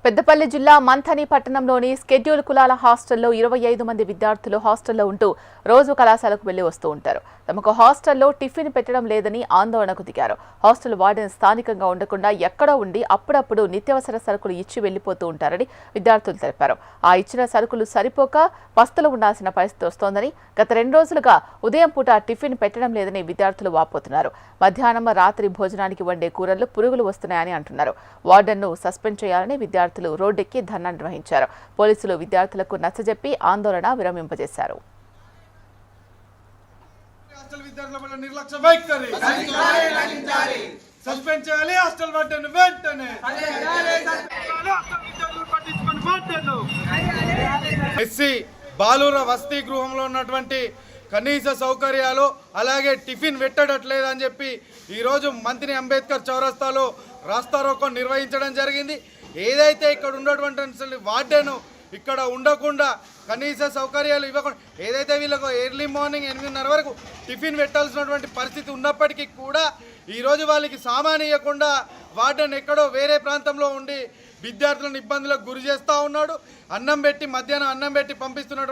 పెద్దపల్లి జిల్లా మంథని పట్టణంలోని స్కెడ్యూల్ కులాల హాస్టల్లో 25 మంది విద్యార్థులు హాస్టల్లో ఉంటూ రోజు కళాశాలకు వెళ్లి వస్తూ ఉంటారు. తమకు హాస్టల్లో టిఫిన్ పెట్టడం లేదని ఆందోళనకు దిగారు. హాస్టల్ వార్డెన్ స్థానికంగా ఉండకుండా ఎక్కడో ఉండి అప్పుడప్పుడు నిత్యావసర సరుకులు ఇచ్చి వెళ్లిపోతూ ఉంటారని విద్యార్థులు తెలిపారు. ఆ ఇచ్చిన సరుకులు సరిపోక పస్తులు ఉండాల్సిన పరిస్థితి వస్తోందని, గత 2 రోజులుగా ఉదయం పూట టిఫిన్ పెట్టడం లేదని విద్యార్థులు వాపోతున్నారు. మధ్యాహ్నం రాత్రి భోజనానికి వండే కూరల్లో పురుగులు వస్తున్నాయని అంటున్నారు. వార్డెన్ను సస్పెండ్ చేయాలని విద్యార్థులు రోడ్డెక్కి ధర్నా నిర్వహించారు. పోలీసులు విద్యార్థులకు నచ్చజెప్పి ఆందోళన విరమింపజేశారు. ఎస్సీ బాలుర వసతి గృహంలో ఉన్నటువంటి కనీస సౌకర్యాలు అలాగే టిఫిన్ పెట్టడట్లేదని చెప్పి ఈరోజు మంత్రి అంబేద్కర్ చౌరస్తాలో రాస్తారోకో నిర్వహించడం జరిగింది. ఏదైతే ఇక్కడ ఉన్నటువంటి వార్డెను ఇక్కడ ఉండకుండా కనీస సౌకర్యాలు ఇవ్వకుండా ఏదైతే వీళ్ళకు ఎర్లీ మార్నింగ్ 8:30 వరకు టిఫిన్ పెట్టాల్సినటువంటి పరిస్థితి ఉన్నప్పటికీ కూడా ఈరోజు వాళ్ళకి సామాన్ ఇవ్వకుండా వార్డెన్ ఎక్కడో వేరే ప్రాంతంలో ఉండి విద్యార్థులను ఇబ్బందులకు గురి చేస్తూ ఉన్నాడు. మధ్యాహ్నం అన్నం పెట్టి పంపిస్తున్నటువంటి